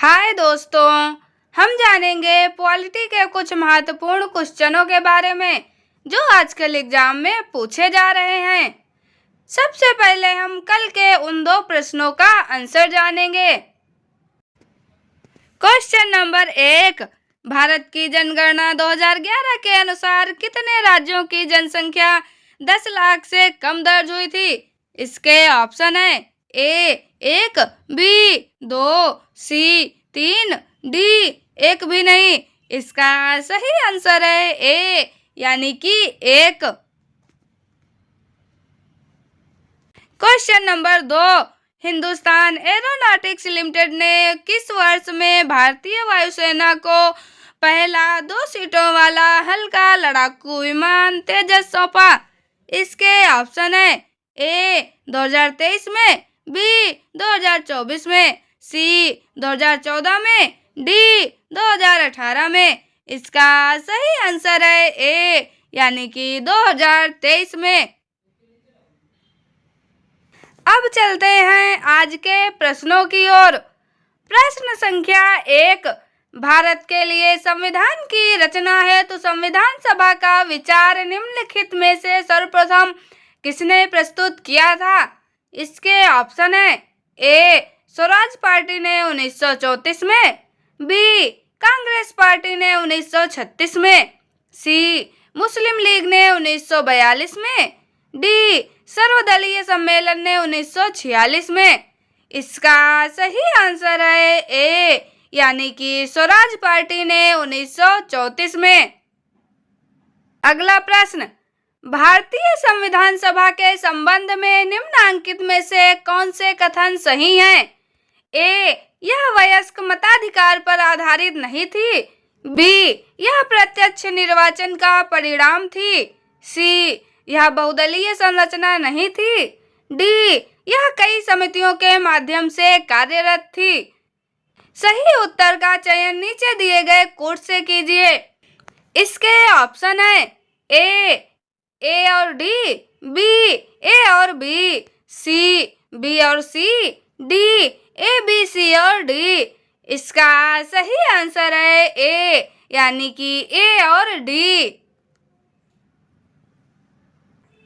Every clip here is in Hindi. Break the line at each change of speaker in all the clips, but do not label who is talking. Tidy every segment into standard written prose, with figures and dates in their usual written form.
हाय दोस्तों, हम जानेंगे पॉलिटी के कुछ महत्वपूर्ण क्वेश्चनों के बारे में जो आजकल एग्जाम में पूछे जा रहे हैं। सबसे पहले हम कल के उन दो प्रश्नों का आंसर जानेंगे। क्वेश्चन नंबर 1, भारत की जनगणना 2011 के अनुसार कितने राज्यों की जनसंख्या 10 लाख से कम दर्ज हुई थी? इसके ऑप्शन है ए 1, बी 2, सी 3, डी एक भी नहीं। इसका सही आंसर है ए यानी कि 1। Question number 2, Hindustan aeronautics limited ने किस वर्ष में भारतीय वायुसेना को पहला 2 सीटों वाला हल्का लड़ाकू विमान तेजस सौंपा? इसके ऑप्शन है ए 2023 में, बी 2024 में, सी 2014 में, डी 2018 में। इसका सही आंसर है ए यानी कि 2023 में। अब चलते हैं आज के प्रश्नों की ओर। प्रश्न संख्या 1, भारत के लिए संविधान की रचना हेतु संविधान सभा का विचार निम्नलिखित में से सर्वप्रथम किसने प्रस्तुत किया था? इसके ऑप्शन है ए स्वराज पार्टी ने 1934 में, बी कांग्रेस पार्टी ने 1936 में, सी मुस्लिम लीग ने 1942 में, डी सर्वदलीय सम्मेलन ने 1946 में। इसका सही आंसर है ए यानी कि स्वराज पार्टी ने 1934 में। अगला प्रश्न, भारतीय संविधान सभा के संबंध में निम्नांकित में से कौन से कथन सही हैं? ए यह वयस्क मताधिकार पर आधारित नहीं थी, बी यह प्रत्यक्ष निर्वाचन का परिणाम थी, सी यह बहुदलीय संरचना नहीं थी, डी यह कई समितियों के माध्यम से कार्यरत थी। सही उत्तर का चयन नीचे दिए गए कोड से कीजिए। इसके ऑप्शन है ए और डी, बी ए और बी, सी बी और सी, डी ए बी सी और डी। इसका सही आंसर है ए यानी कि ए और डी।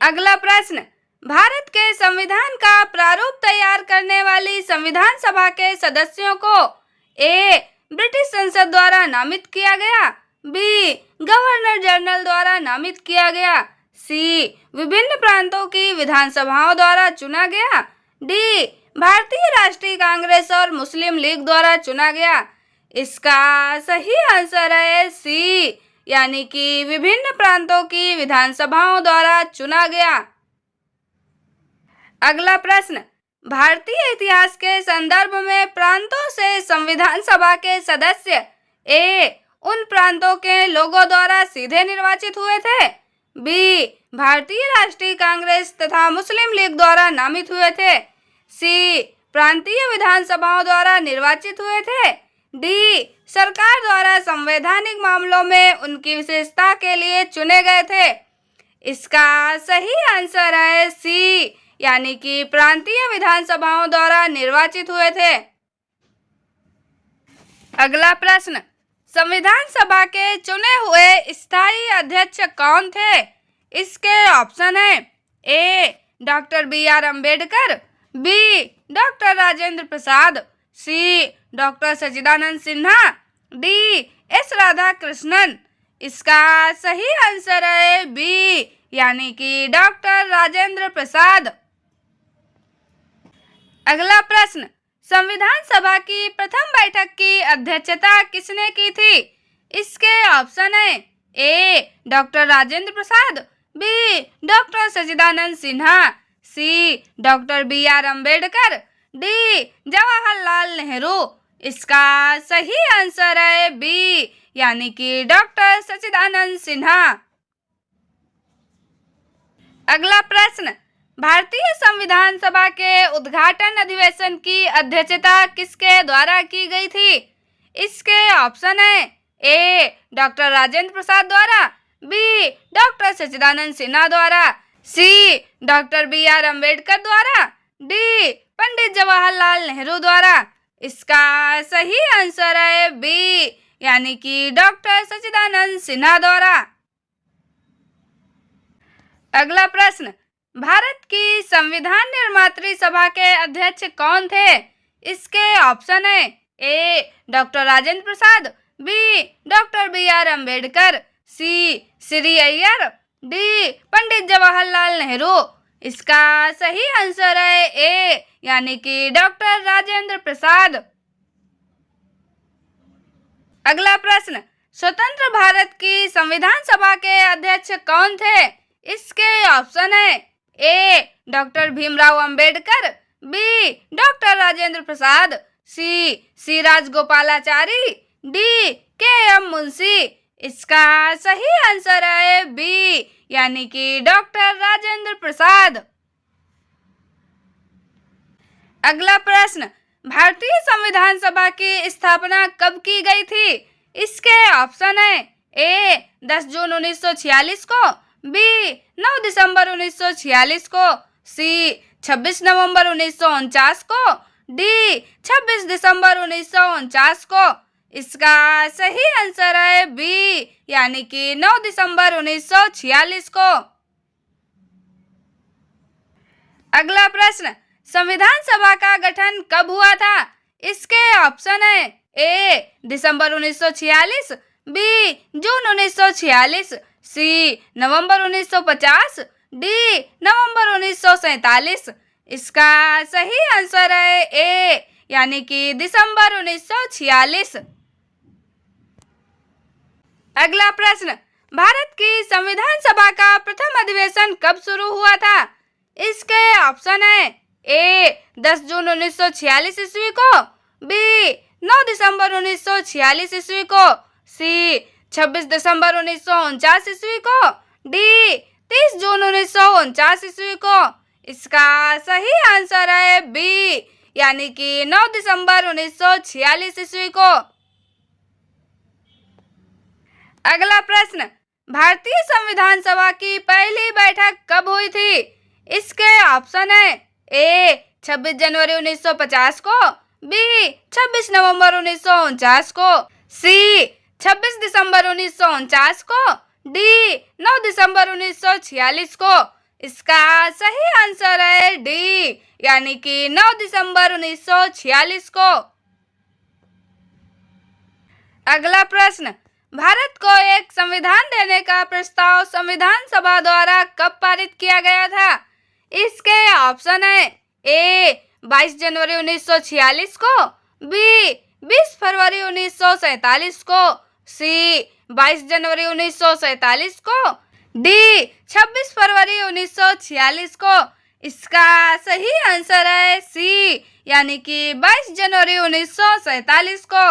अगला प्रश्न, भारत के संविधान का प्रारूप तैयार करने वाली संविधान सभा के सदस्यों को ए ब्रिटिश संसद द्वारा नामित किया गया, बी गवर्नर जनरल द्वारा नामित किया गया, सी विभिन्न प्रांतों की विधानसभाओं द्वारा चुना गया, डी भारतीय राष्ट्रीय कांग्रेस और मुस्लिम लीग द्वारा चुना गया। इसका सही आंसर है सी यानी कि विभिन्न प्रांतों की विधानसभाओं द्वारा चुना गया। अगला प्रश्न, भारतीय इतिहास के संदर्भ में प्रांतों से संविधान सभा के सदस्य ए उन प्रांतों के लोगों द्वारा सीधे निर्वाचित हुए थे, बी भारतीय राष्ट्रीय कांग्रेस तथा मुस्लिम लीग द्वारा नामित हुए थे, सी प्रांतीय विधानसभाओं द्वारा निर्वाचित हुए थे, डी सरकार द्वारा संवैधानिक मामलों में उनकी विशेषता के लिए चुने गए थे। इसका सही आंसर है सी यानी कि प्रांतीय विधानसभाओं द्वारा निर्वाचित हुए थे। अगला प्रश्न, संविधान सभा के चुने हुए स्थायी अध्यक्ष कौन थे? इसके ऑप्शन है A doctor B R. Ambedkar, B doctor Rajendra Prasad, C doctor Sachchidananda Sinha, D S Radhakrishnan. इसका सही आंसर है बी यानी कि डॉक्टर राजेंद्र प्रसाद। अगला प्रश्न, संविधान सभा की प्रथम बैठक की अध्यक्षता किसने की थी? इसके ऑप्शन है A doctor Rajendra Prasad, B doctor Sachchidananda Sinha, C doctor B R. Ambedkar, D Jawaharlal Nehru. इसका सही आंसर है बी यानी कि डॉक्टर सच्चिदानंद सिन्हा। अगला प्रश्न, भारतीय संविधान सभा के उद्घाटन अधिवेशन की अध्यक्षता किसके द्वारा की गई थी? इसके ऑप्शन है ए डॉक्टर राजेंद्र प्रसाद द्वारा, बी डॉक्टर सच्चिदानंद सिन्हा द्वारा, सी डॉक्टर बी.आर. अम्बेडकर द्वारा, डी पंडित जवाहरलाल नेहरू द्वारा। इसका सही आंसर है बी, यानी कि डॉक्टर सच्चिदानंद सिन्हा द्वारा। अगला प्रश्न, भारत की संविधान निर्मात्री सभा के अध्यक्ष कौन थे? इसके ऑप्शन है A doctor Rajendra Prasad, B doctor B R. Ambedkar, C Shri Iyer, D Pandit Jawaharlal Nehru. इसका सही आंसर है ए, यानी कि डॉक्टर राजेंद्र प्रसाद। अगला प्रश्न, स्वतंत्र भारत की संविधान सभा के अध्यक्ष कौन थे? इसके ऑप्शन है A doctor Bhimrao Ambedkar, B doctor Rajendra Prasad, C Rajagopalachari, D K M. Munshi. इसका सही आंसर है बी, यानी कि डॉक्टर राजेंद्र प्रसाद। अगला प्रश्न, भारतीय संविधान सभा की स्थापना कब की गई थी? इसके ऑप्शन है ए 10 जून 1946 को, बी 9 दिसंबर 1946 को, सी 26 नवंबर 1949 को, डी 26 दिसंबर 1949 को। इसका सही आंसर है बी, यानी कि 9 दिसंबर 1946 को। अगला प्रश्न, संविधान सभा का गठन कब हुआ था? इसके ऑप्शन है ए दिसंबर 1946, बी जून 1946, सी नवंबर 1950, डी नवंबर 1947। इसका सही आंसर है ए, यानी कि दिसंबर 1946। अगला प्रश्न, भारत की संविधान सभा का प्रथम अधिवेशन कब शुरू हुआ था? इसके ऑप्शन है ए 10 जून 1946 ईस्वी को, बी 9 दिसंबर 1946 ईस्वी को, सी 26 दिसंबर 1949 ईस्वी को, डी 30 जून 1949 ईस्वी को। इसका सही आंसर है बी, यानी कि 9 दिसंबर 1946 ईस्वी को। अगला प्रश्न, भारतीय संविधान सभा की पहली बैठक कब हुई थी? इसके ऑप्शन है ए 26 जनवरी 1950 को, बी 26 नवंबर 1949 को, सी 26 दिसंबर 1949 को, डी 9 दिसंबर 1946 को। इसका सही आंसर है डी, यानी कि 9 दिसंबर 1946 को। अगला प्रश्न, भारत को एक संविधान देने का प्रस्ताव संविधान सभा द्वारा कब पारित किया गया था? इसके ऑप्शन है ए 22 जनवरी 1946 को, बी 20 फरवरी 1947 को, सी 22 जनवरी 1947 को, डी 26 फरवरी 1946 को। इसका सही आंसर है सी, यानी कि 22 जनवरी 1947 को।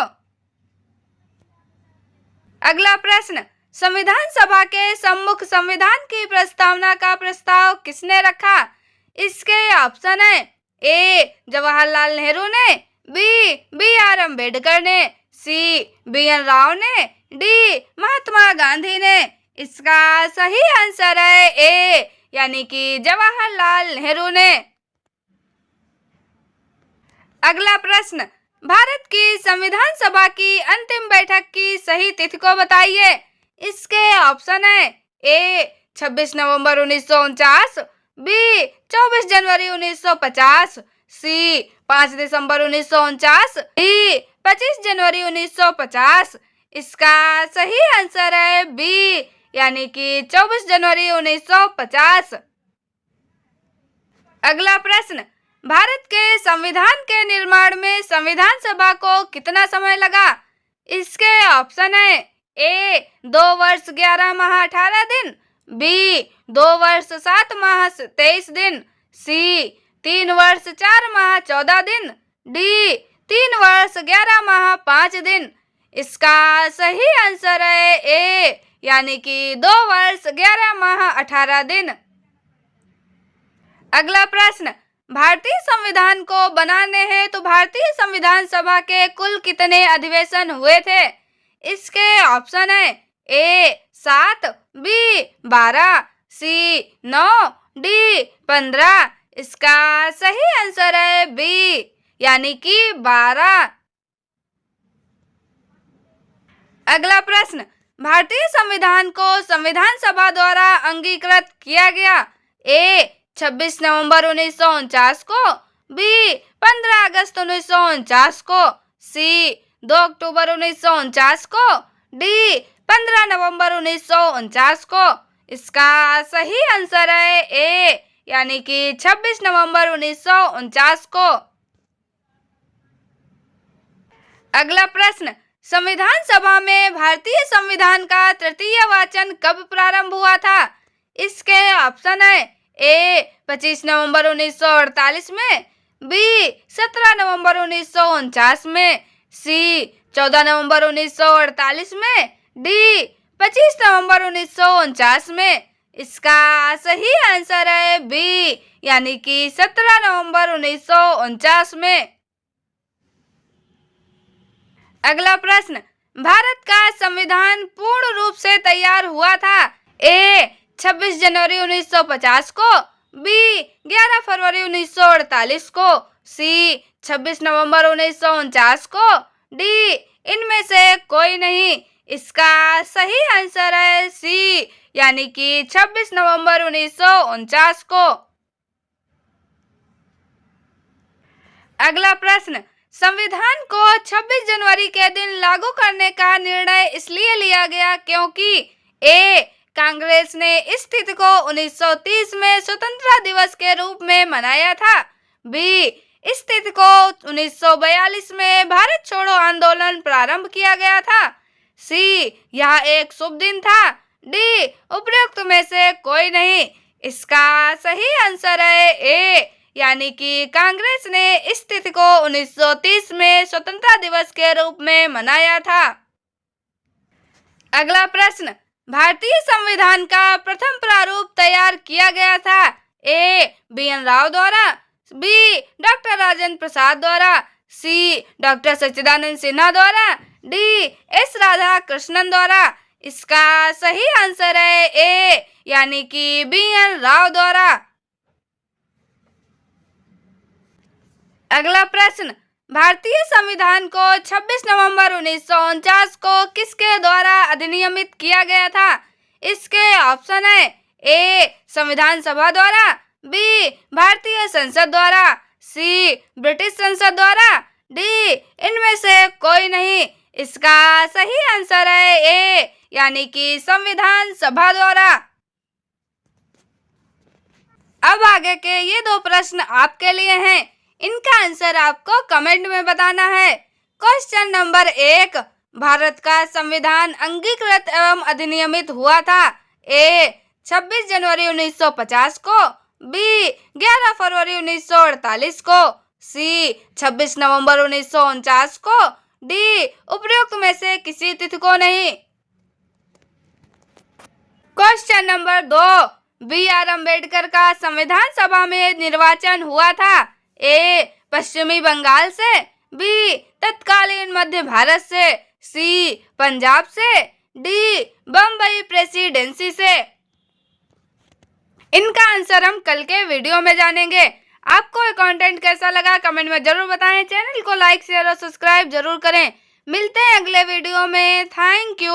अगला प्रश्न, संविधान सभा के सम्मुख संविधान की प्रस्तावना का प्रस्ताव किसने रखा? इसके ऑप्शन है ए जवाहरलाल नेहरू ने, बी बी.आर. अम्बेडकर ने, सी बी.एन. राव ने, डी महात्मा गांधी ने। इसका सही आंसर है ए, यानी कि जवाहरलाल नेहरू ने। अगला प्रश्न, भारत की संविधान सभा की अंतिम बैठक की सही तिथि को बताइए। इसके ऑप्शन है ए 26 नवंबर 1949, बी 24 जनवरी 1950, सी 5 दिसंबर 1949, डी 25 जनवरी 1950। इसका सही आंसर है बी, यानी कि 24 जनवरी 1950। अगला प्रश्न, भारत के संविधान के निर्माण में संविधान सभा को कितना समय लगा? इसके ऑप्शन है ए 2 वर्ष 11 माह 18 दिन, बी 2 वर्ष 7 माह 23 दिन, सी 3 वर्ष 4 माह 14 दिन, डी 3 वर्ष 11 माह 5 दिन। इसका सही आंसर है ए, यानी कि 2 वर्ष 11 माह 18 दिन। अगला प्रश्न, भारतीय संविधान को बनाने हेतु भारतीय संविधान सभा के कुल कितने अधिवेशन हुए थे? इसके ऑप्शन है ए 7, बी 12, सी 9, डी 15। इसका सही आंसर है बी, यानी कि 12। अगला प्रश्न, भारतीय संविधान को संविधान सभा द्वारा अंगीकृत किया गया। ए 26 नवंबर 1949 को, बी 15 अगस्त 1949 को, सी 2 अक्टूबर 1949 को, डी 15 नवंबर 1949 को। इसका सही आंसर है ए, यानी कि 26 नवंबर 1949 को। अगला प्रश्न, संविधान सभा में भारतीय संविधान का तृतीय वाचन कब प्रारंभ हुआ था? इसके ऑप्शन है ए 25 नवंबर 1948 में, बी 17 नवंबर 1949 में, सी 14 नवंबर 1948 में, डी 25 नवंबर 1949 में। इसका सही आंसर है बी, यानी कि 17 नवंबर 1949 में। अगला प्रश्न, भारत का संविधान पूर्ण रूप से तैयार हुआ था। ए 26 जनवरी 1950 को, बी 11 फरवरी 1948 को, सी 26 नवंबर 1949 को, डी इनमें से कोई नहीं। इसका सही आंसर है सी, यानी कि 26 नवंबर 1949 को। अगला प्रश्न, संविधान को 26 जनवरी के दिन लागू करने का निर्णय इसलिए लिया गया क्योंकि ए कांग्रेस ने इस तिथि को 1930 में स्वतंत्रता दिवस के रूप में मनाया था, बी इस तिथि को 1942 में भारत छोड़ो आंदोलन प्रारंभ किया गया था, सी यह एक शुभ दिन था, डी उपरोक्त में से कोई नहीं। इसका सही आंसर है ए, यानी कि कांग्रेस ने इस तिथि को 1930 में स्वतंत्रता दिवस के रूप में मनाया था। अगला प्रश्न, भारतीय संविधान का प्रथम प्रारूप तैयार किया गया था। ए BN राव द्वारा, बी डॉक्टर राजेंद्र प्रसाद द्वारा, सी डॉक्टर सच्चिदानंद सिन्हा द्वारा, डी S राधाकृष्णन द्वारा। इसका सही आंसर है ए, यानी कि BN राव द्वारा। अगला प्रश्न, भारतीय संविधान को 26 नवंबर 1949 को किसके द्वारा अधिनियमित किया गया था? इसके ऑप्शन है ए संविधान सभा द्वारा, बी भारतीय संसद द्वारा, सी ब्रिटिश संसद द्वारा, डी इनमें से कोई नहीं। इसका सही आंसर है ए, यानी कि संविधान सभा द्वारा। अब आगे के ये दो प्रश्न आपके लिए हैं, इनका आंसर आपको कमेंट में बताना है। क्वेश्चन नंबर 1, भारत का संविधान अंगीकृत एवं अधिनियमित हुआ था। ए 26 जनवरी 1950 को, बी 11 फरवरी 1948 को, सी 26 नवंबर 1949 को, डी उपरोक्त में से किसी तिथि को नहीं। क्वेश्चन नंबर 2, BR अम्बेडकर का संविधान सभा में निर्वाचन हुआ था। ए पश्चिमी बंगाल से, बी तत्कालीन मध्य भारत से, सी पंजाब से, डी बम्बई प्रेसिडेंसी से। इनका आंसर हम कल के वीडियो में जानेंगे। आपको ये कंटेंट कैसा लगा कमेंट में जरूर बताएं। चैनल को लाइक शेयर और सब्सक्राइब जरूर करें। मिलते हैं अगले वीडियो में। Thank you.